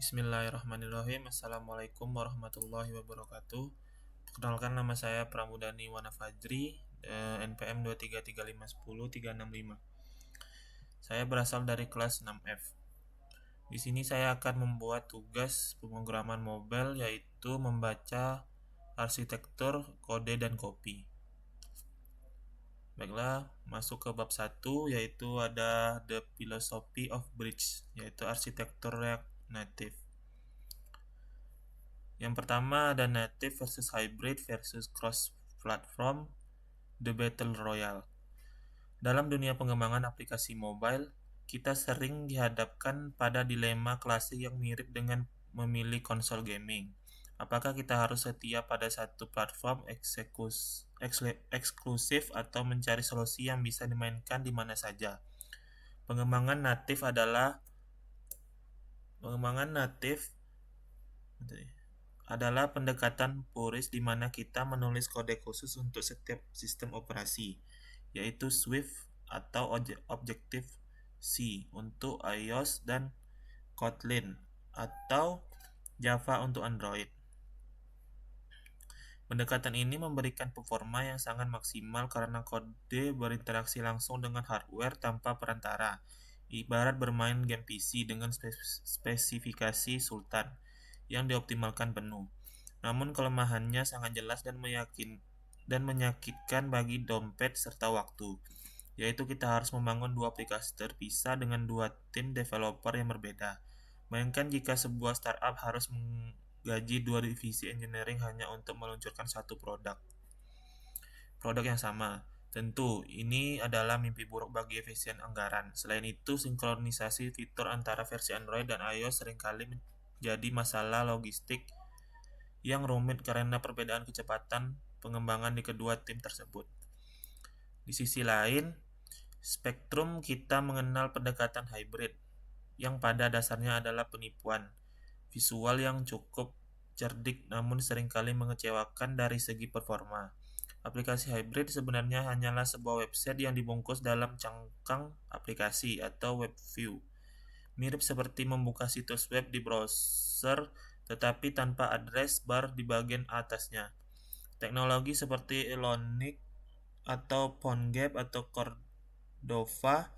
Bismillahirrahmanirrahim. Assalamualaikum warahmatullahi wabarakatuh. Perkenalkan, nama saya Pramudani Wana Fajri, NPM 233510365. Saya berasal dari kelas 6F. Di sini saya akan membuat tugas pemrograman mobile, yaitu membaca arsitektur, kode, dan kopi. Baiklah, masuk ke bab 1, yaitu ada The Philosophy of Bridge, yaitu arsitektur React Native. Yang pertama ada native versus hybrid versus cross-platform, the battle royale. Dalam dunia pengembangan aplikasi mobile, kita sering dihadapkan pada dilema klasik yang mirip dengan memilih konsol gaming. Apakah kita harus setia pada satu platform eksklusif atau mencari solusi yang bisa dimainkan di mana saja? Pengembangan native adalah pendekatan puris di mana kita menulis kode khusus untuk setiap sistem operasi, yaitu Swift atau Objective-C untuk iOS dan Kotlin atau Java untuk Android. Pendekatan ini memberikan performa yang sangat maksimal karena kode berinteraksi langsung dengan hardware tanpa perantara, ibarat bermain game PC dengan spesifikasi Sultan yang dioptimalkan penuh. Namun kelemahannya sangat jelas dan menyakitkan bagi dompet serta waktu, yaitu kita harus membangun dua aplikasi terpisah dengan dua tim developer yang berbeda. Bayangkan jika sebuah startup harus menggaji dua divisi engineering hanya untuk meluncurkan satu produk yang sama. Tentu, ini adalah mimpi buruk bagi efisien anggaran. Selain itu, sinkronisasi fitur antara versi Android dan iOS seringkali menjadi masalah logistik yang rumit karena perbedaan kecepatan pengembangan di kedua tim tersebut. Di sisi lain, spektrum kita mengenal pendekatan hybrid, yang pada dasarnya adalah penipuan visual yang cukup cerdik namun seringkali mengecewakan dari segi performa. Aplikasi hybrid sebenarnya hanyalah sebuah website yang dibungkus dalam cangkang aplikasi atau web view. Mirip seperti membuka situs web di browser tetapi tanpa address bar di bagian atasnya. Teknologi seperti Elonic atau PhoneGap atau Cordova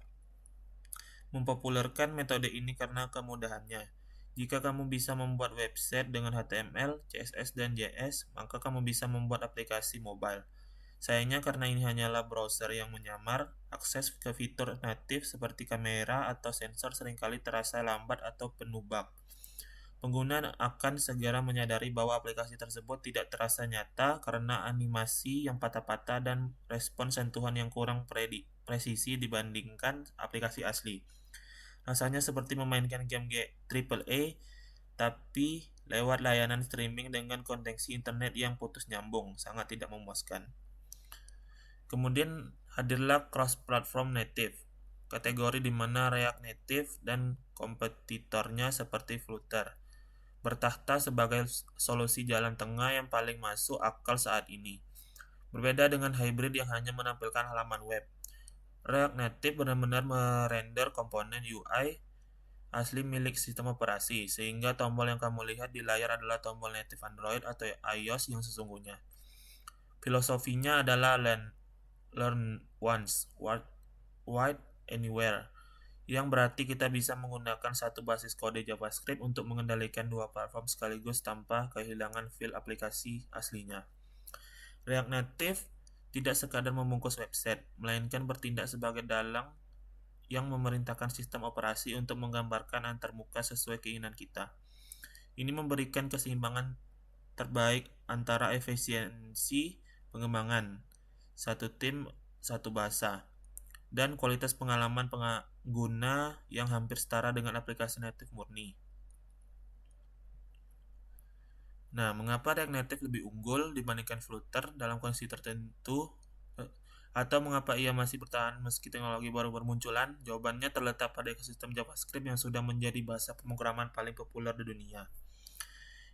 mempopulerkan metode ini karena kemudahannya. Jika kamu bisa membuat website dengan HTML, CSS, dan JS, maka kamu bisa membuat aplikasi mobile. Sayangnya karena ini hanyalah browser yang menyamar, akses ke fitur natif seperti kamera atau sensor seringkali terasa lambat atau penuh bug. Pengguna akan segera menyadari bahwa aplikasi tersebut tidak terasa nyata karena animasi yang patah-patah dan respon sentuhan yang kurang presisi dibandingkan aplikasi asli. Rasanya seperti memainkan game AAA tapi lewat layanan streaming dengan koneksi internet yang putus nyambung, sangat tidak memuaskan. Kemudian hadirlah cross-platform native, kategori di mana React Native dan kompetitornya seperti Flutter bertahta sebagai solusi jalan tengah yang paling masuk akal saat ini. Berbeda dengan hybrid yang hanya menampilkan halaman web, React Native benar-benar merender komponen UI asli milik sistem operasi, sehingga tombol yang kamu lihat di layar adalah tombol native Android atau iOS yang sesungguhnya. Filosofinya adalah learn once, write anywhere, yang berarti kita bisa menggunakan satu basis kode JavaScript untuk mengendalikan dua platform sekaligus tanpa kehilangan feel aplikasi aslinya. React Native tidak sekadar membungkus website, melainkan bertindak sebagai dalang yang memerintahkan sistem operasi untuk menggambarkan antarmuka sesuai keinginan kita. Ini memberikan keseimbangan terbaik antara efisiensi pengembangan, satu tim, satu bahasa, dan kualitas pengalaman pengguna yang hampir setara dengan aplikasi native murni. Nah, mengapa React Native lebih unggul dibandingkan Flutter dalam kondisi tertentu? Atau mengapa ia masih bertahan meski teknologi baru bermunculan? Jawabannya terletak pada ekosistem JavaScript yang sudah menjadi bahasa pemrograman paling populer di dunia,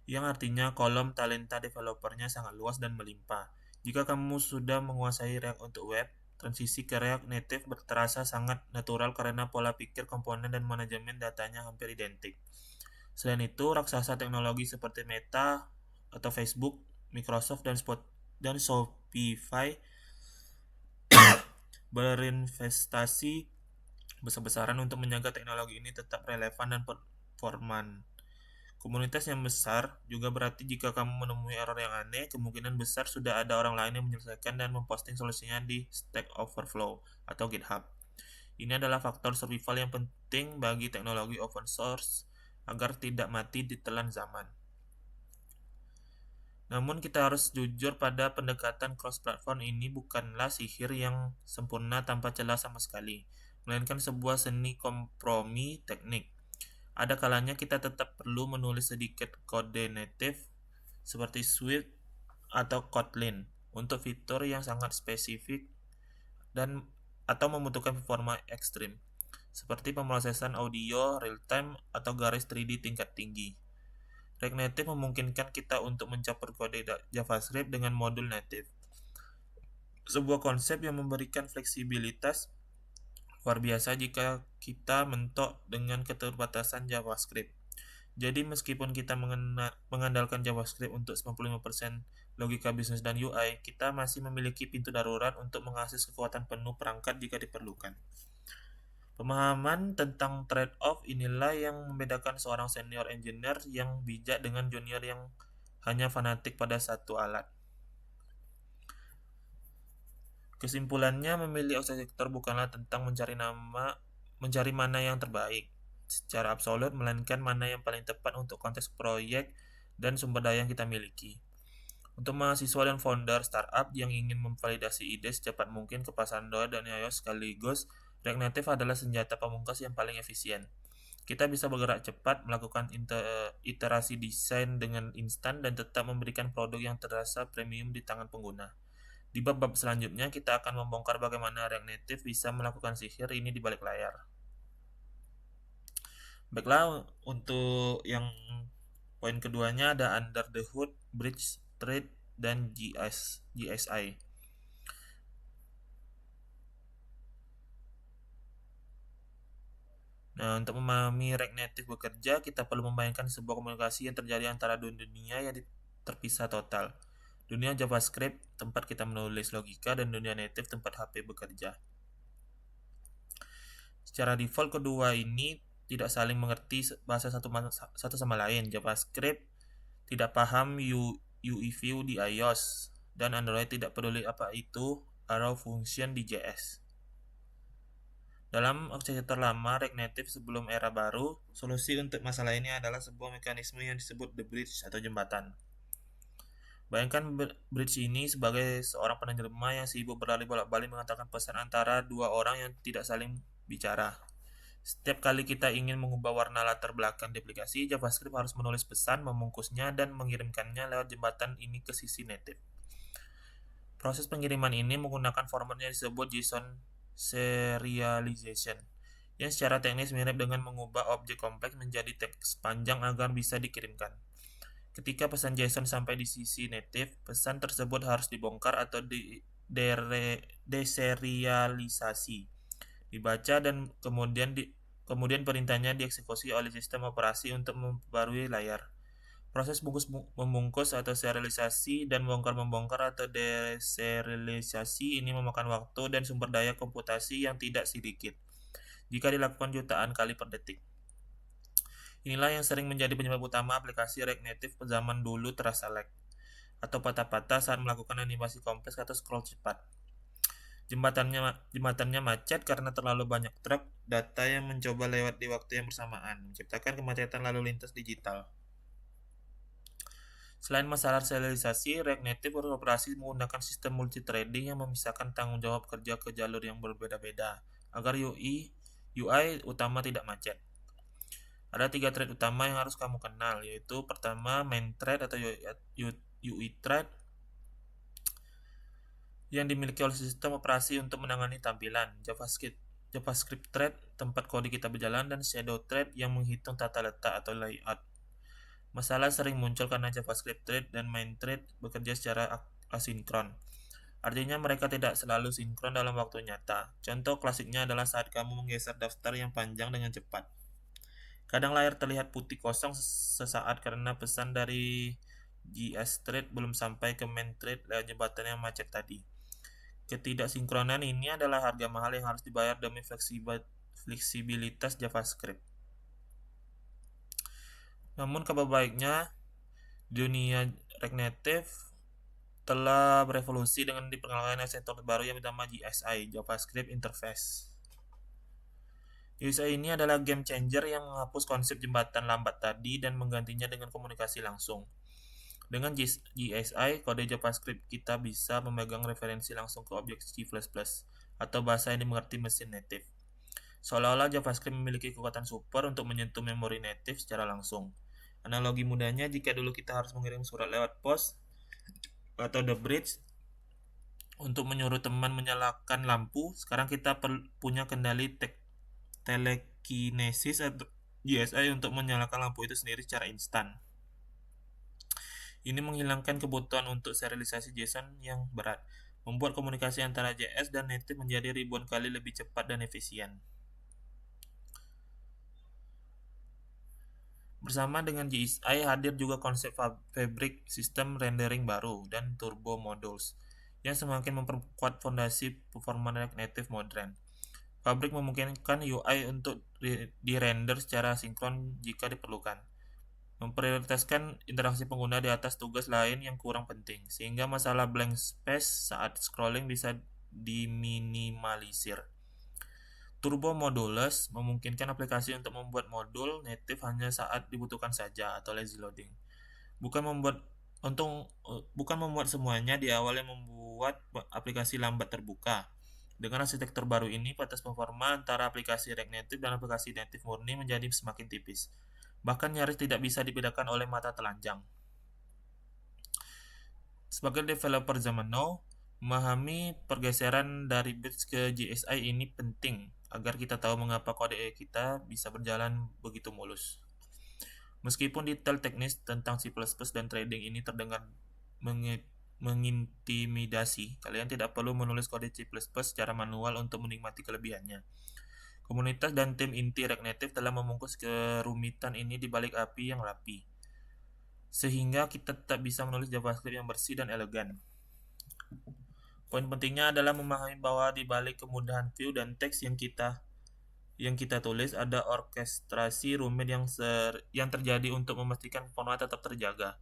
yang artinya kolom talenta developernya sangat luas dan melimpah. Jika kamu sudah menguasai React untuk web, transisi ke React Native terasa sangat natural karena pola pikir komponen dan manajemen datanya hampir identik. Selain itu, raksasa teknologi seperti Meta atau Facebook, Microsoft, dan Shopify berinvestasi besar-besaran untuk menjaga teknologi ini tetap relevan dan performan. Komunitas yang besar juga berarti jika kamu menemui error yang aneh, kemungkinan besar sudah ada orang lain yang menyelesaikan dan memposting solusinya di Stack Overflow atau GitHub. Ini adalah faktor survival yang penting bagi teknologi open source agar tidak mati ditelan zaman. Namun kita harus jujur pada pendekatan cross-platform ini bukanlah sihir yang sempurna tanpa celah sama sekali, melainkan sebuah seni kompromi teknik. Ada kalanya kita tetap perlu menulis sedikit kode native seperti Swift atau Kotlin untuk fitur yang sangat spesifik dan atau membutuhkan performa ekstrim, seperti pemrosesan audio real-time atau garis 3D tingkat tinggi. React Native memungkinkan kita untuk mencampur kode JavaScript dengan modul native. Sebuah konsep yang memberikan fleksibilitas luar biasa jika kita mentok dengan keterbatasan JavaScript. Jadi meskipun kita mengandalkan JavaScript untuk 95% logika bisnis dan UI, kita masih memiliki pintu darurat untuk mengakses kekuatan penuh perangkat jika diperlukan. Pemahaman tentang trade-off inilah yang membedakan seorang senior engineer yang bijak dengan junior yang hanya fanatik pada satu alat. Kesimpulannya, memilih arsitektur bukanlah tentang mencari mana yang terbaik secara absolut, melainkan mana yang paling tepat untuk konteks proyek dan sumber daya yang kita miliki. Untuk mahasiswa dan founder startup yang ingin memvalidasi ide secepat mungkin ke pasar Android dan iOS sekaligus, React Native adalah senjata pamungkas yang paling efisien. Kita bisa bergerak cepat, melakukan iterasi desain dengan instan, dan tetap memberikan produk yang terasa premium di tangan pengguna. Di bab-bab selanjutnya, kita akan membongkar bagaimana React Native bisa melakukan sihir ini di balik layar. Baiklah, untuk yang poin keduanya ada Under the Hood, Bridge, Thread, dan GSI. Nah, untuk memahami React Native bekerja, kita perlu membayangkan sebuah komunikasi yang terjadi antara dua dunia yang terpisah total. Dunia JavaScript, tempat kita menulis logika, dan dunia native, tempat HP bekerja. Secara default, kedua ini tidak saling mengerti bahasa satu sama lain. JavaScript tidak paham UI view di iOS, dan Android tidak peduli apa itu arrow function di JS. Dalam arsitektur lama React Native sebelum era baru, solusi untuk masalah ini adalah sebuah mekanisme yang disebut the bridge atau jembatan. Bayangkan bridge ini sebagai seorang penerjemah yang sibuk berlari bolak-balik mengantarkan pesan antara dua orang yang tidak saling bicara. Setiap kali kita ingin mengubah warna latar belakang di aplikasi, JavaScript harus menulis pesan, membungkusnya, dan mengirimkannya lewat jembatan ini ke sisi native. Proses pengiriman ini menggunakan format yang disebut JSON serialization, yang secara teknis mirip dengan mengubah objek kompleks menjadi teks panjang agar bisa dikirimkan. Ketika pesan JSON sampai di sisi native, pesan tersebut harus dibongkar atau deserialisasi, dibaca, dan kemudian perintahnya dieksekusi oleh sistem operasi untuk memperbarui layar. Proses membungkus atau serialisasi dan membongkar atau deserialisasi ini memakan waktu dan sumber daya komputasi yang tidak sedikit jika dilakukan jutaan kali per detik. Inilah yang sering menjadi penyebab utama aplikasi React Native zaman dulu terasa lag atau patah-patah saat melakukan animasi kompleks atau scroll cepat. Jembatannya macet karena terlalu banyak truk data yang mencoba lewat di waktu yang bersamaan, menciptakan kemacetan lalu lintas digital. Selain masalah serialisasi, React Native beroperasi menggunakan sistem multithreading yang memisahkan tanggung jawab kerja ke jalur yang berbeda-beda agar UI utama tidak macet. Ada 3 thread utama yang harus kamu kenal, yaitu pertama main thread atau UI thread yang dimiliki oleh sistem operasi untuk menangani tampilan, JavaScript thread tempat kode kita berjalan, dan shadow thread yang menghitung tata letak atau layout. Masalah sering muncul karena JavaScript thread dan main thread bekerja secara asinkron. Artinya mereka tidak selalu sinkron dalam waktu nyata. Contoh klasiknya adalah saat kamu menggeser daftar yang panjang dengan cepat. Kadang layar terlihat putih kosong sesaat karena pesan dari GS thread belum sampai ke main thread lewat jembatan yang macet tadi. Ketidaksinkronan ini adalah harga mahal yang harus dibayar demi fleksibilitas JavaScript. Namun kabar baiknya, dunia React Native telah berevolusi dengan diperkenalkan sektor baru yang bernama JSI, JavaScript Interface. JSI ini adalah game changer yang menghapus konsep jembatan lambat tadi dan menggantinya dengan komunikasi langsung. Dengan JSI, kode JavaScript kita bisa memegang referensi langsung ke objek C++ atau bahasa yang dimengerti mesin native. Seolah-olah JavaScript memiliki kekuatan super untuk menyentuh memori native secara langsung. Analogi mudahnya, jika dulu kita harus mengirim surat lewat pos atau The Bridge untuk menyuruh teman menyalakan lampu, sekarang kita punya kendali telekinesis atau GSI untuk menyalakan lampu itu sendiri secara instan. Ini menghilangkan kebutuhan untuk serialisasi JSON yang berat, membuat komunikasi antara JS dan native menjadi ribuan kali lebih cepat dan efisien. Bersama dengan JSI hadir juga konsep Fabric System Rendering baru dan Turbo Modules yang semakin memperkuat fondasi performa React Native modern. Fabric memungkinkan UI untuk di-render secara sinkron jika diperlukan, memprioritaskan interaksi pengguna di atas tugas lain yang kurang penting, sehingga masalah blank space saat scrolling bisa diminimalisir. Turbo Modules memungkinkan aplikasi untuk membuat modul native hanya saat dibutuhkan saja atau lazy loading. Bukan membuat semuanya di awal yang membuat aplikasi lambat terbuka. Dengan arsitektur baru ini, batas performa antara aplikasi React Native dan aplikasi native murni menjadi semakin tipis. Bahkan nyaris tidak bisa dibedakan oleh mata telanjang. Sebagai developer zaman now, memahami pergeseran dari Bridge ke JSI ini penting agar kita tahu mengapa kode kita bisa berjalan begitu mulus. Meskipun detail teknis tentang C++ dan trading ini terdengar mengintimidasi, kalian tidak perlu menulis kode C++ secara manual untuk menikmati kelebihannya. Komunitas dan tim inti React Native telah membungkus kerumitan ini di balik API yang rapi, sehingga kita tetap bisa menulis JavaScript yang bersih dan elegan. Poin pentingnya adalah memahami bahwa di balik kemudahan view dan teks yang kita tulis ada orkestrasi rumit yang terjadi untuk memastikan performa tetap terjaga.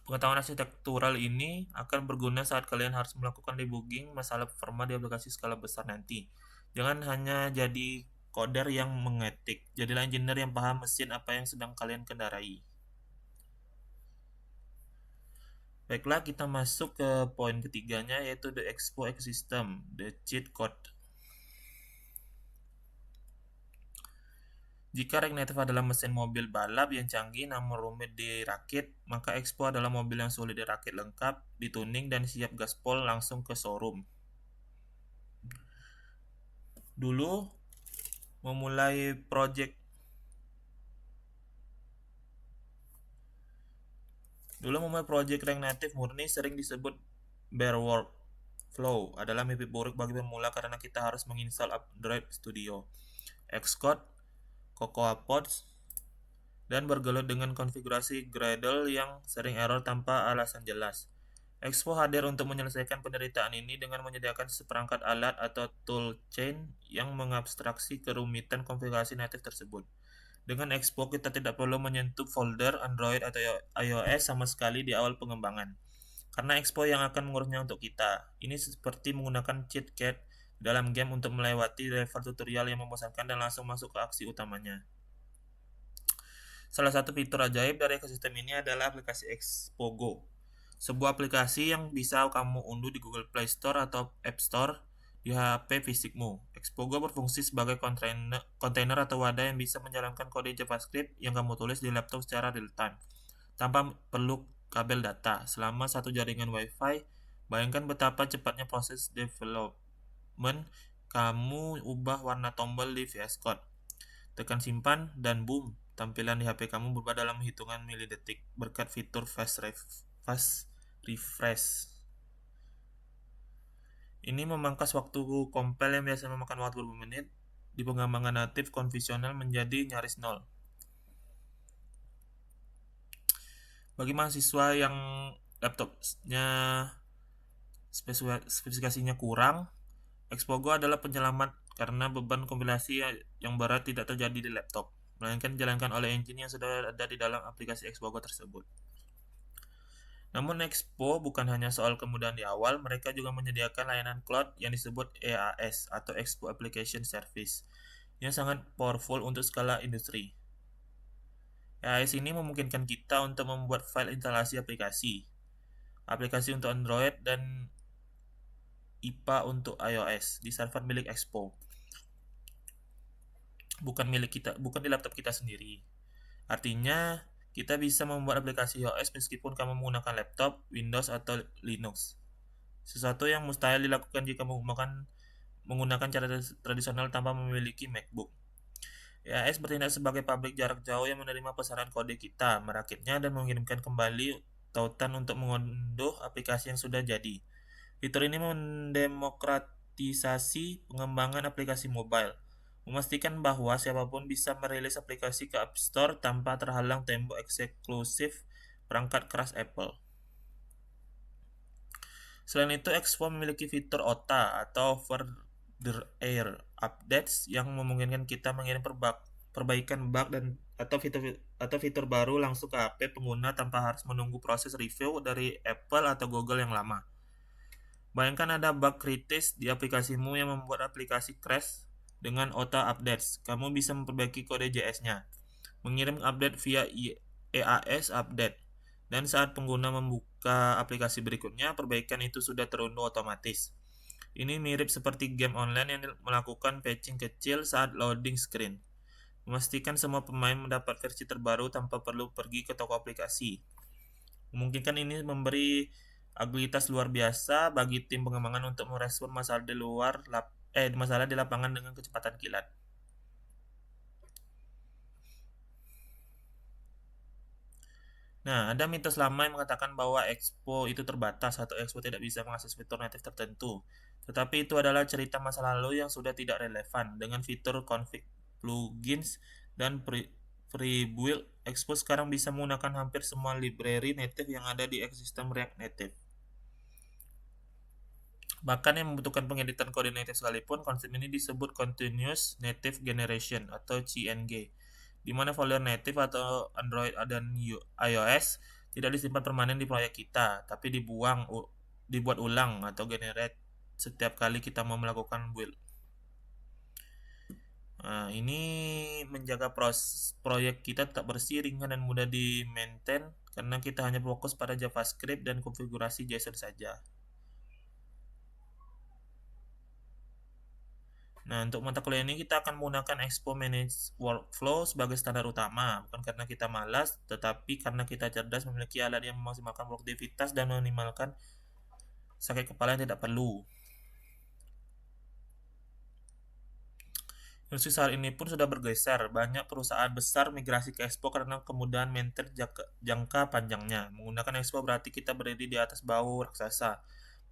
Pengetahuan arsitektural ini akan berguna saat kalian harus melakukan debugging masalah performa di aplikasi skala besar nanti. Jangan hanya jadi coder yang mengetik, jadilah engineer yang paham mesin apa yang sedang kalian kendarai. Baiklah, kita masuk ke poin ketiganya, yaitu the Expo ecosystem, the cheat code. Jika React Native adalah mesin mobil balap yang canggih namun rumit dirakit, maka Expo adalah mobil yang sulit dirakit lengkap, dituning, dan siap gaspol langsung ke showroom. Dulu memulai project React Native murni sering disebut bare workflow, adalah mimpi buruk bagi pemula karena kita harus menginstal Android Studio, Xcode, Cocoa Pods, dan bergelut dengan konfigurasi Gradle yang sering error tanpa alasan jelas. Expo hadir untuk menyelesaikan penderitaan ini dengan menyediakan seperangkat alat atau toolchain yang mengabstraksi kerumitan konfigurasi native tersebut. Dengan Expo, kita tidak perlu menyentuh folder Android atau iOS sama sekali di awal pengembangan, karena Expo yang akan mengurusnya untuk kita. Ini seperti menggunakan cheat code dalam game untuk melewati level tutorial yang membosankan dan langsung masuk ke aksi utamanya. Salah satu fitur ajaib dari ekosistem ini adalah aplikasi Expo Go, sebuah aplikasi yang bisa kamu unduh di Google Play Store atau App Store di HP fisikmu. Expo Go berfungsi sebagai kontainer atau wadah yang bisa menjalankan kode JavaScript yang kamu tulis di laptop secara real-time, tanpa perlu kabel data, selama satu jaringan Wi-Fi. Bayangkan betapa cepatnya proses development. Kamu ubah warna tombol di VS Code, tekan simpan, dan boom, tampilan di HP kamu berubah dalam hitungan milidetik berkat fitur fast refresh. Ini memangkas waktu compile yang biasa memakan waktu beberapa menit di pengembangan natif konvensional menjadi nyaris nol. Bagi mahasiswa yang laptopnya spesifikasinya kurang, Xpogo adalah penyelamat karena beban kompilasi yang berat tidak terjadi di laptop, melainkan dijalankan oleh engine yang sudah ada di dalam aplikasi Xpogo tersebut. Namun Expo bukan hanya soal kemudahan di awal, mereka juga menyediakan layanan cloud yang disebut EAS atau Expo Application Service yang sangat powerful untuk skala industri. EAS ini memungkinkan kita untuk membuat file instalasi aplikasi untuk Android dan IPA untuk iOS di server milik Expo. Bukan milik kita, bukan di laptop kita sendiri. Artinya, kita bisa membuat aplikasi iOS meskipun kamu menggunakan laptop, Windows, atau Linux. Sesuatu yang mustahil dilakukan jika menggunakan cara tradisional tanpa memiliki MacBook. EAS bertindak sebagai pabrik jarak jauh yang menerima pesanan kode kita, merakitnya, dan mengirimkan kembali tautan untuk mengunduh aplikasi yang sudah jadi. Fitur ini mendemokratisasi pengembangan aplikasi mobile, memastikan bahwa siapapun bisa merilis aplikasi ke App Store tanpa terhalang tembok eksklusif perangkat keras Apple. Selain itu, Expo memiliki fitur OTA atau over-the-air updates yang memungkinkan kita mengirim perbaikan bug atau fitur baru langsung ke HP pengguna tanpa harus menunggu proses review dari Apple atau Google yang lama. Bayangkan ada bug kritis di aplikasimu yang membuat aplikasi crash. Dengan auto updates, kamu bisa memperbaiki kode JS-nya, mengirim update via EAS update, dan saat pengguna membuka aplikasi berikutnya, perbaikan itu sudah terunduh otomatis. Ini mirip seperti game online yang melakukan patching kecil saat loading screen, memastikan semua pemain mendapat versi terbaru tanpa perlu pergi ke toko aplikasi. Memungkinkan ini memberi agilitas luar biasa bagi tim pengembangan untuk merespon masalah di lapangan dengan kecepatan kilat. Nah, ada mitos lama yang mengatakan bahwa Expo itu terbatas atau Expo tidak bisa mengakses fitur natif tertentu. Tetapi itu adalah cerita masa lalu yang sudah tidak relevan. Dengan fitur config plugins dan pre-build, Expo sekarang bisa menggunakan hampir semua library native yang ada di ekosistem React Native. Bahkan yang membutuhkan pengeditan kode native sekalipun, konsep ini disebut Continuous Native Generation atau CNG, di mana folder native atau Android dan iOS tidak disimpan permanen di proyek kita, tapi dibuat ulang atau generate setiap kali kita mau melakukan build. Nah, ini menjaga proyek kita tetap bersih, ringan, dan mudah di-maintain karena kita hanya fokus pada JavaScript dan konfigurasi JSON saja. Nah, untuk mata kuliah ini kita akan menggunakan Expo Manage Workflow sebagai standar utama, bukan karena kita malas, tetapi karena kita cerdas memiliki alat yang memaksimalkan produktivitas dan meminimalkan sakit kepala yang tidak perlu. Industri saat ini pun sudah bergeser. Banyak perusahaan besar migrasi ke Expo karena kemudahan maintain jangka panjangnya. Menggunakan Expo berarti kita berdiri di atas bau raksasa,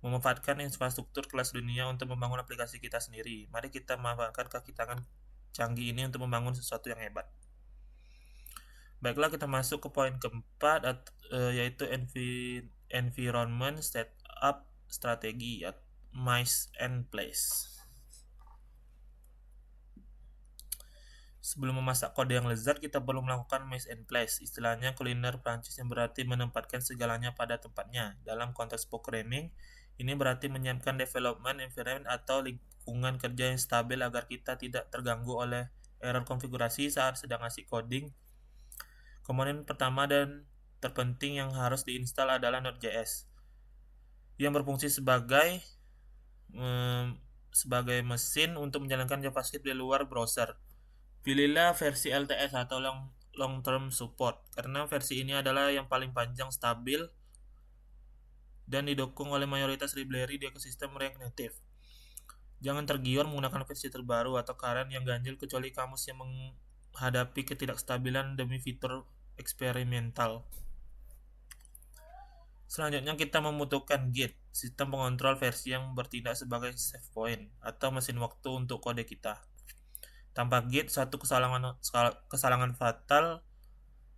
memanfaatkan infrastruktur kelas dunia untuk membangun aplikasi kita sendiri. Mari kita memanfaatkan kaki tangan canggih ini untuk membangun sesuatu yang hebat. Baiklah, kita masuk ke poin keempat, yaitu environment setup strategi, mice and place. Sebelum memasak kode yang lezat, kita perlu melakukan mise en place, istilahnya kuliner Prancis yang berarti menempatkan segalanya pada tempatnya. Dalam konteks programming, ini berarti menyiapkan development environment atau lingkungan kerja yang stabil agar kita tidak terganggu oleh error konfigurasi saat sedang ngasih coding. Komponen pertama dan terpenting yang harus diinstal adalah Node.js, yang berfungsi sebagai mesin untuk menjalankan JavaScript di luar browser. Pilihlah versi LTS atau long term support, karena versi ini adalah yang paling panjang, stabil, dan didukung oleh mayoritas library di ekosistem React Native. Jangan tergiur menggunakan versi terbaru atau current yang ganjil kecuali kamu yang menghadapi ketidakstabilan demi fitur eksperimental. Selanjutnya kita membutuhkan Git, sistem pengontrol versi yang bertindak sebagai save point atau mesin waktu untuk kode kita. Tanpa Git, satu kesalahan fatal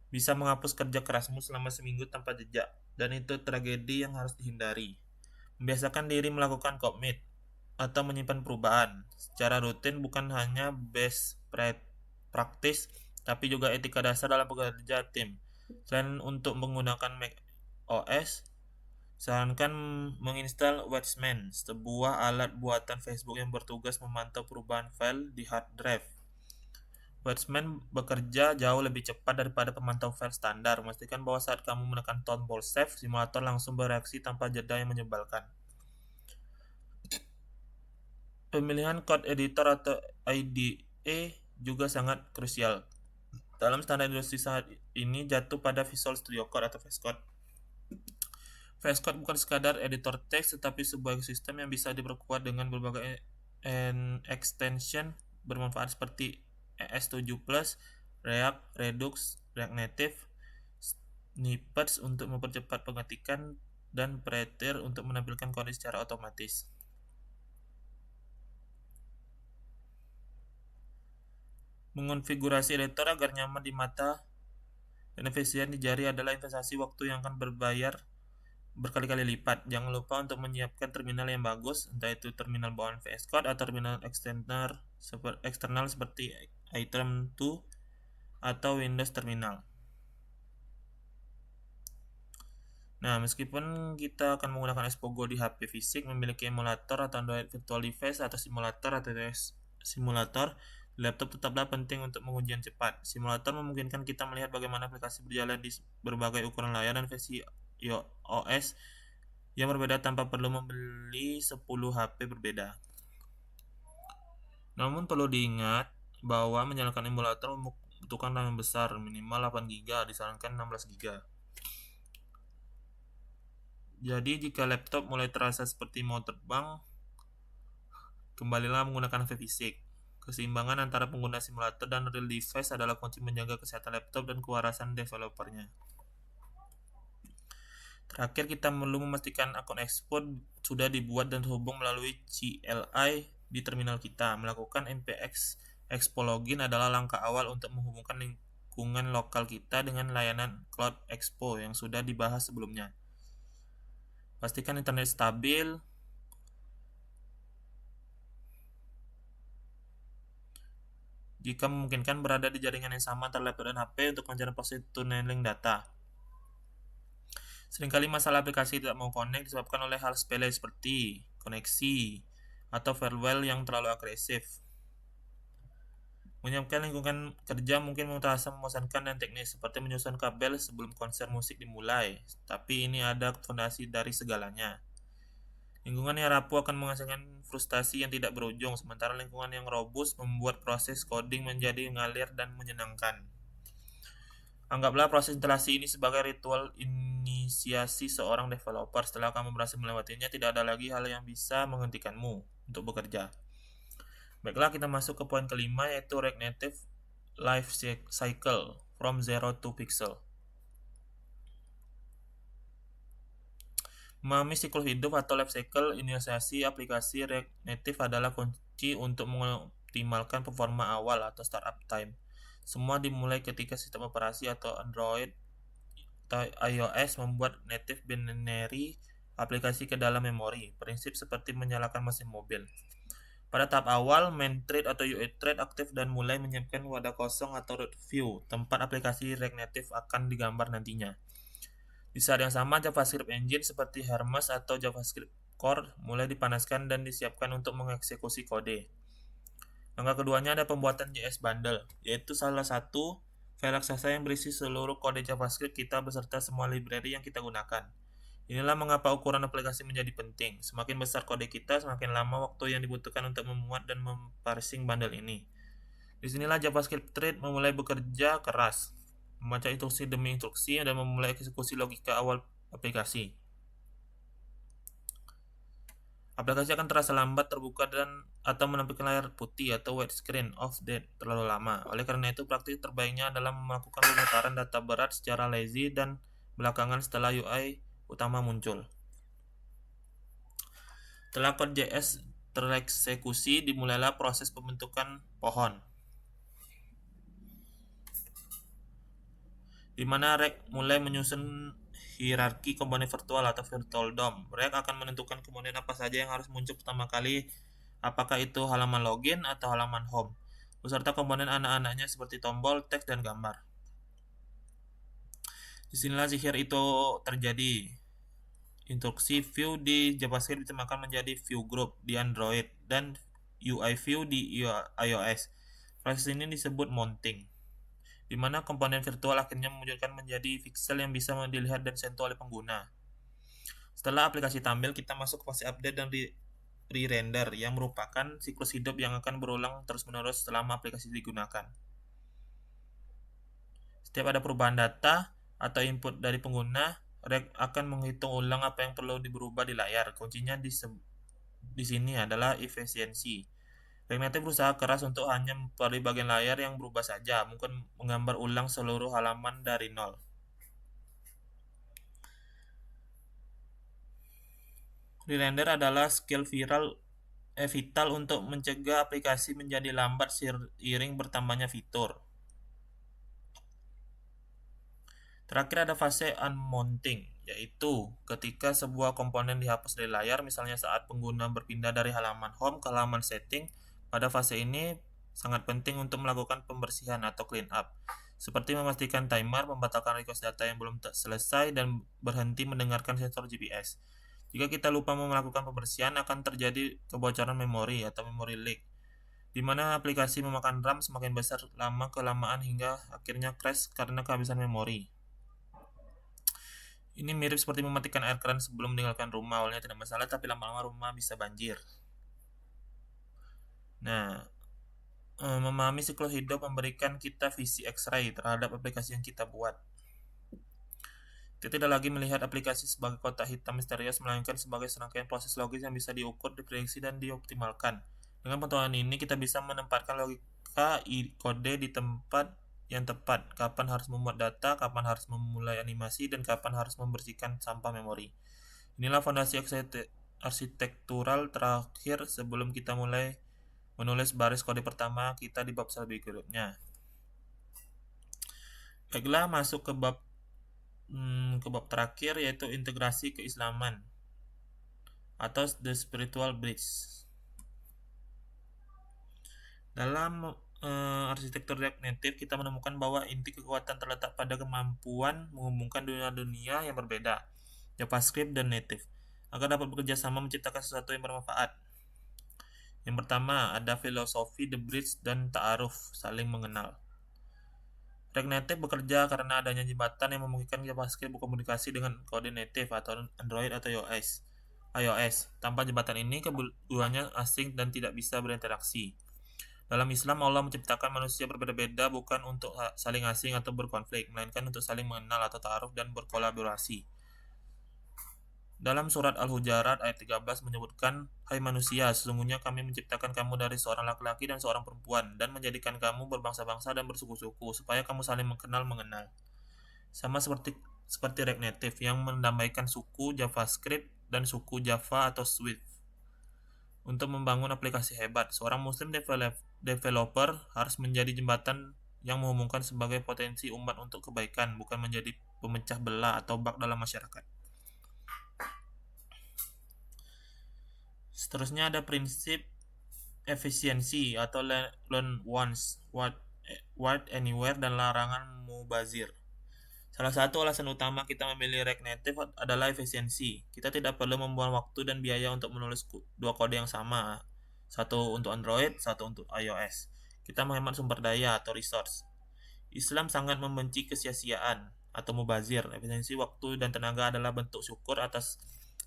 bisa menghapus kerja kerasmu selama seminggu tanpa jejak, dan itu tragedi yang harus dihindari. Membiasakan diri melakukan commit atau menyimpan perubahan secara rutin bukan hanya best practice, tapi juga etika dasar dalam bekerja tim. Selain untuk menggunakan Mac OS, sarankan menginstal Watchman, sebuah alat buatan Facebook yang bertugas memantau perubahan file di hard drive. Watchman bekerja jauh lebih cepat daripada pemantau file standar. Memastikan bahwa saat kamu menekan tombol save, simulator langsung bereaksi tanpa jeda yang menyebalkan. Pemilihan code editor atau IDE juga sangat krusial. Dalam standar industri saat ini jatuh pada Visual Studio Code atau VS Code. VS Code bukan sekadar editor teks, tetapi sebuah sistem yang bisa diperkuat dengan berbagai extension bermanfaat seperti ES7+, React, Redux, React Native, snippets untuk mempercepat pengetikan, dan Prettier untuk menampilkan kode secara otomatis. Mengonfigurasi editor agar nyaman di mata dan efisien di jari adalah investasi waktu yang akan berbayar berkali-kali lipat. Jangan lupa untuk menyiapkan terminal yang bagus, entah itu terminal bawaan VS Code atau terminal eksternal seperti Item 2 atau Windows Terminal. Nah, meskipun kita akan menggunakan Xpogo di HP fisik, memiliki emulator atau Android Virtual Device atau simulator di laptop tetaplah penting untuk pengujian cepat. Simulator memungkinkan kita melihat bagaimana aplikasi berjalan di berbagai ukuran layar dan versi OS yang berbeda tanpa perlu membeli 10 HP berbeda. Namun perlu diingat bahwa menyalakan emulator membutuhkan RAM yang besar, minimal 8GB, disarankan 16GB. Jadi jika laptop mulai terasa seperti mau terbang, kembalilah menggunakan HP fisik. Keseimbangan antara pengguna simulator dan real device adalah kunci menjaga kesehatan laptop dan kewarasan developernya. Terakhir, kita perlu memastikan akun Xcode sudah dibuat dan terhubung melalui CLI di terminal kita. Melakukan npx expo login adalah langkah awal untuk menghubungkan lingkungan lokal kita dengan layanan Cloud Expo yang sudah dibahas sebelumnya. Pastikan internet stabil. Jika memungkinkan, berada di jaringan yang sama antara laptop dan HP untuk mencari proses tunneling data. Seringkali masalah aplikasi tidak mau connect disebabkan oleh hal sepele seperti koneksi atau firewall yang terlalu agresif. Menyiapkan lingkungan kerja mungkin terasa membosankan dan teknis, seperti menyusun kabel sebelum konser musik dimulai, tapi ini ada fondasi dari segalanya. Lingkungan yang rapuh akan menghasilkan frustasi yang tidak berujung, sementara lingkungan yang robust membuat proses coding menjadi mengalir dan menyenangkan. Anggaplah proses instalasi ini sebagai ritual inisiasi seorang developer. Setelah kamu berhasil melewatinya, tidak ada lagi hal yang bisa menghentikanmu untuk bekerja. Baiklah, kita masuk ke poin kelima, yaitu React Native Life Cycle from Zero to Pixel. Memahami siklus hidup atau life cycle inisiasi aplikasi React Native adalah kunci untuk mengoptimalkan performa awal atau startup time. Semua dimulai ketika sistem operasi atau Android atau iOS membuat native binary aplikasi ke dalam memori, prinsip seperti menyalakan mesin mobil. Pada tahap awal, main thread atau UI thread aktif dan mulai menyiapkan wadah kosong atau root view, tempat aplikasi React Native akan digambar nantinya. Di saat yang sama, JavaScript Engine seperti Hermes atau JavaScript Core mulai dipanaskan dan disiapkan untuk mengeksekusi kode. Langkah keduanya ada pembuatan JS Bundle, yaitu salah satu file raksasa yang berisi seluruh kode JavaScript kita beserta semua library yang kita gunakan. Inilah mengapa ukuran aplikasi menjadi penting. Semakin besar kode kita, semakin lama waktu yang dibutuhkan untuk memuat dan memparsing bundle ini. Disinilah JavaScript thread memulai bekerja keras, membaca instruksi demi instruksi, dan memulai eksekusi logika awal aplikasi. Aplikasi akan terasa lambat, terbuka, atau menampilkan layar putih atau white screen of death terlalu lama. Oleh karena itu, praktik terbaiknya adalah melakukan pemutaran data berat secara lazy dan belakangan setelah UI utama muncul. Setelah code JS tereksekusi, dimulailah proses pembentukan pohon. di mana Rek mulai menyusun hierarki komponen virtual atau virtual DOM. Rek akan menentukan komponen apa saja yang harus muncul pertama kali, apakah itu halaman login atau halaman home, beserta komponen anak-anaknya seperti tombol, teks, dan gambar. Disinilah sihir itu terjadi. Instruksi view di JavaScript diterjemahkan menjadi view group di Android dan UI view di iOS. Proses ini disebut mounting, di mana komponen virtual akhirnya memunculkan menjadi pixel yang bisa dilihat dan sentuh oleh pengguna. Setelah aplikasi tampil, kita masuk ke fase update dan re-render, yang merupakan siklus hidup yang akan berulang terus-menerus selama aplikasi digunakan. Setiap ada perubahan data atau input dari pengguna, Rek akan menghitung ulang apa yang perlu berubah di layar. Kuncinya di sini adalah efisiensi. React Native berusaha keras untuk hanya memperoleh bagian layar yang berubah saja, mungkin menggambar ulang seluruh halaman dari nol. Re-render adalah skill vital untuk mencegah aplikasi menjadi lambat seiring bertambahnya fitur. Terakhir ada fase unmounting, yaitu ketika sebuah komponen dihapus dari layar, misalnya saat pengguna berpindah dari halaman home ke halaman setting. Pada fase ini sangat penting untuk melakukan pembersihan atau clean up, seperti memastikan timer, membatalkan request data yang belum selesai, dan berhenti mendengarkan sensor GPS. Jika kita lupa melakukan pembersihan, akan terjadi kebocoran memori atau memory leak, di mana aplikasi memakan RAM semakin besar lama-kelamaan hingga akhirnya crash karena kehabisan memori. Ini mirip seperti mematikan air keran sebelum meninggalkan rumah. Awalnya tidak masalah, tapi lama-lama rumah bisa banjir. Nah, memahami siklus hidup memberikan kita visi X-ray terhadap aplikasi yang kita buat. Kita tidak lagi melihat aplikasi sebagai kotak hitam misterius, melainkan sebagai serangkaian proses logis yang bisa diukur, diprediksi, dan dioptimalkan. Dengan pengetahuan ini, kita bisa menempatkan logika kode di tempat yang tepat, kapan harus membuat data, kapan harus memulai animasi, dan kapan harus membersihkan sampah memori. Inilah fondasi arsitektural terakhir sebelum kita mulai menulis baris kode pertama kita di bab berikutnya. Baiklah, masuk ke bab terakhir, yaitu integrasi keislaman atau the spiritual bridge. Dalam arsitektur React Native, kita menemukan bahwa inti kekuatan terletak pada kemampuan menghubungkan dunia-dunia yang berbeda, JavaScript dan Native, agar dapat bekerja sama menciptakan sesuatu yang bermanfaat. Yang pertama, ada filosofi the bridge dan ta'aruf, saling mengenal. React Native bekerja karena adanya jembatan yang memungkinkan JavaScript berkomunikasi dengan kode native atau Android atau iOS. Tanpa jembatan ini, keduanya asing dan tidak bisa berinteraksi. Dalam Islam, Allah menciptakan manusia berbeda-beda bukan untuk saling asing atau berkonflik, melainkan untuk saling mengenal atau ta'aruf dan berkolaborasi. Dalam surat Al-Hujarat ayat 13 menyebutkan, "Hai manusia, sesungguhnya kami menciptakan kamu dari seorang laki-laki dan seorang perempuan, dan menjadikan kamu berbangsa-bangsa dan bersuku-suku, supaya kamu saling mengenal." Sama seperti React Native yang mendamaikan suku JavaScript dan suku Java atau Swift. Untuk membangun aplikasi hebat, seorang Muslim developer harus menjadi jembatan yang menghubungkan sebagai potensi umat untuk kebaikan, bukan menjadi pemecah belah atau bug dalam masyarakat. Seterusnya ada prinsip efisiensi atau learn once, what anywhere, dan larangan mubazir. Salah satu alasan utama kita memilih React Native adalah efisiensi. Kita tidak perlu membuang waktu dan biaya untuk menulis dua kode yang sama, satu untuk Android, satu untuk iOS. Kita menghemat sumber daya atau resource. Islam sangat membenci kesia-siaan atau mubazir. Efisiensi waktu dan tenaga adalah bentuk syukur atas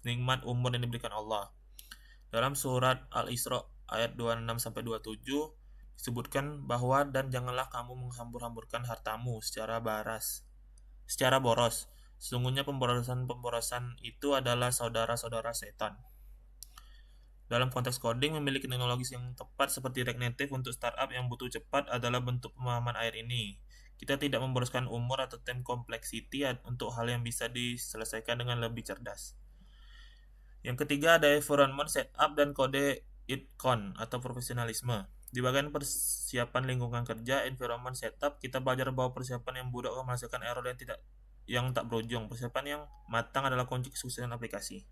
nikmat umur yang diberikan Allah. Dalam surat Al-Isra ayat 26-27 disebutkan bahwa, "Dan janganlah kamu menghambur-hamburkan hartamu secara boros. Sesungguhnya pemborosan itu adalah saudara-saudara setan." Dalam konteks coding, memiliki teknologi yang tepat seperti React Native untuk startup yang butuh cepat adalah bentuk pemahaman air ini. Kita tidak memboroskan umur atau time complexity untuk hal yang bisa diselesaikan dengan lebih cerdas. Yang ketiga ada environment setup dan kode itcon atau profesionalisme. Di bagian persiapan lingkungan kerja, environment setup, kita belajar bahwa persiapan yang buruk akan menghasilkan error yang tak berujung. Persiapan yang matang adalah kunci kesuksesan aplikasi.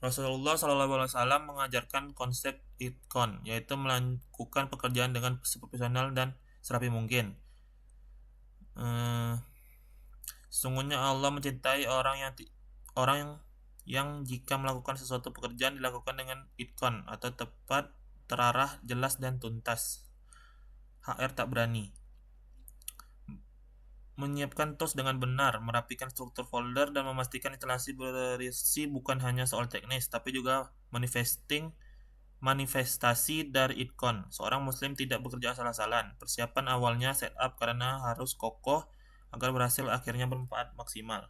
Rasulullah SAW mengajarkan konsep itqan, yaitu melakukan pekerjaan dengan seprofesional dan serapi mungkin. Sesungguhnya Allah mencintai orang yang jika melakukan sesuatu pekerjaan dilakukan dengan itqan atau tepat, terarah, jelas dan tuntas. HR tak berani. Menyiapkan tools dengan benar, merapikan struktur folder, dan memastikan instalasi berisi bukan hanya soal teknis, tapi juga manifestasi dari itqan. Seorang muslim tidak bekerja asal-asalan. Persiapan awalnya setup karena harus kokoh agar berhasil akhirnya bermanfaat maksimal.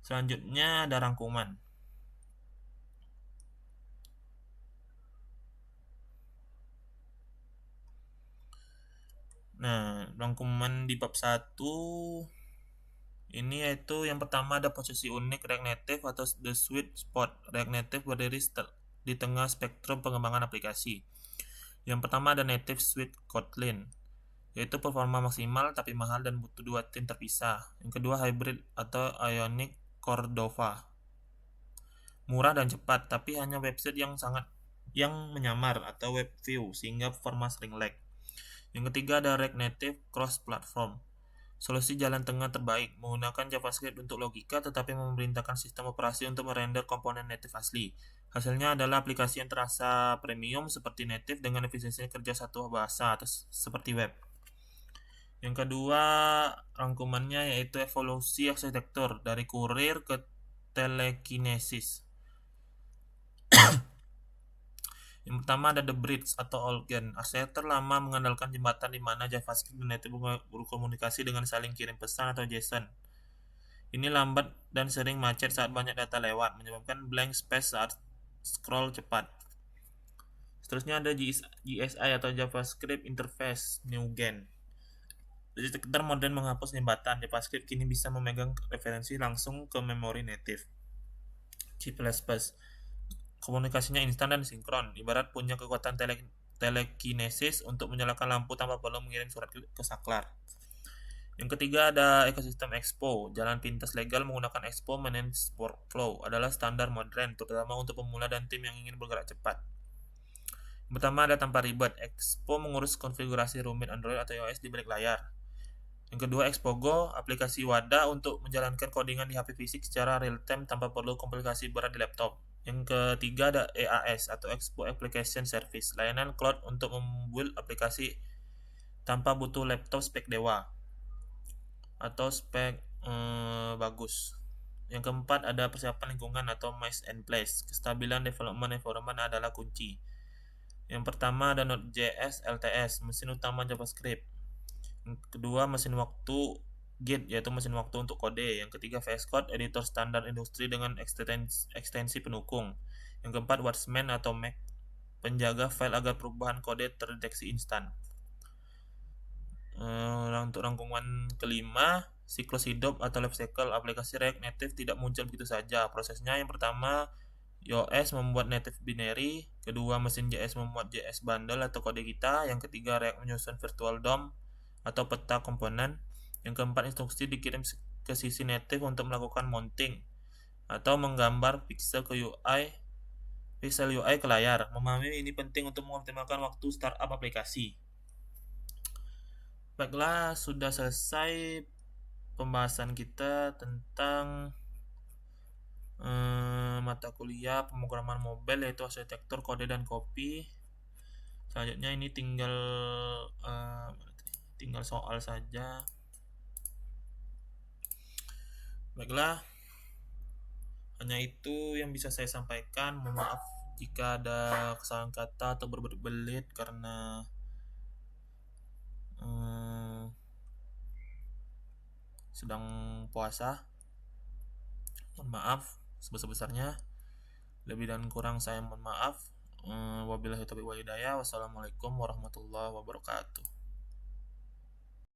Selanjutnya ada rangkuman. Nah, rangkuman di bab 1 ini yaitu yang pertama ada posisi unik React Native atau the sweet spot. React Native berdiri di tengah spektrum pengembangan aplikasi. Yang pertama ada Native Suite Kotlin, yaitu performa maksimal tapi mahal dan butuh dua tim terpisah. Yang kedua Hybrid atau Ionic Cordova, murah dan cepat, tapi hanya website yang menyamar atau web view sehingga performa sering lag. Yang ketiga ada React Native Cross Platform, solusi jalan tengah terbaik, menggunakan JavaScript untuk logika tetapi memerintahkan sistem operasi untuk merender komponen native asli. Hasilnya adalah aplikasi yang terasa premium seperti native dengan efisiensi kerja satu bahasa atau seperti web. Yang kedua rangkumannya yaitu evolusi arsitektur dari kurir ke telekinesis. Yang pertama ada The Bridge atau Olgen. Arsitektur lama mengandalkan jembatan di mana JavaScript dan Native berkomunikasi dengan saling kirim pesan atau JSON. Ini lambat dan sering macet saat banyak data lewat, menyebabkan blank space saat scroll cepat. Seterusnya ada JSI atau JavaScript Interface NewGen. Arsitektur modern menghapus jembatan. JavaScript kini bisa memegang referensi langsung ke memori native. C++. Komunikasinya instan dan sinkron, ibarat punya kekuatan telekinesis untuk menyalakan lampu tanpa perlu mengirim surat ke saklar. Yang ketiga ada ekosistem Expo. Jalan pintas legal menggunakan Expo Manage Workflow adalah standar modern, terutama untuk pemula dan tim yang ingin bergerak cepat. Yang pertama ada tanpa ribet. Expo mengurus konfigurasi rumit Android atau iOS di balik layar. Yang kedua Expo Go, aplikasi wadah untuk menjalankan codingan di HP fisik secara real-time tanpa perlu komplikasi berat di laptop. Yang ketiga ada EAS atau Expo Application Service, layanan cloud untuk membuat aplikasi tanpa butuh laptop spek dewa atau spek bagus. Yang keempat ada persiapan lingkungan atau Mesh and Place. Kestabilan development environment adalah kunci. Yang pertama ada Node.js LTS, mesin utama JavaScript. Yang kedua mesin waktu Git, yaitu mesin waktu untuk kode. Yang ketiga VS Code, editor standar industri dengan ekstensi pendukung. Yang keempat Watchman atau Mac, penjaga file agar perubahan kode terdeteksi instan. Untuk rangkuman kelima, siklus hidup atau life cycle aplikasi React Native tidak muncul begitu saja. Prosesnya yang pertama iOS membuat native binary, kedua mesin JS membuat JS bundle atau kode kita, yang ketiga React menyusun virtual DOM atau peta komponen, yang keempat instruksi dikirim ke sisi native untuk melakukan mounting atau menggambar pixel UI ke layar. Memahami ini penting untuk mengoptimalkan waktu startup aplikasi. Baiklah, sudah selesai pembahasan kita tentang mata kuliah pemrograman mobile yaitu arsitektur, kode dan copy. Selanjutnya ini tinggal soal saja. Baiklah, hanya itu yang bisa saya sampaikan. Mohon maaf jika ada kesalahan kata atau berbelit karena sedang puasa. Mohon maaf sebesar-besarnya. Lebih dan kurang saya mohon maaf. Wabillahi taufiq wal hidayah. Wassalamualaikum warahmatullahi wabarakatuh.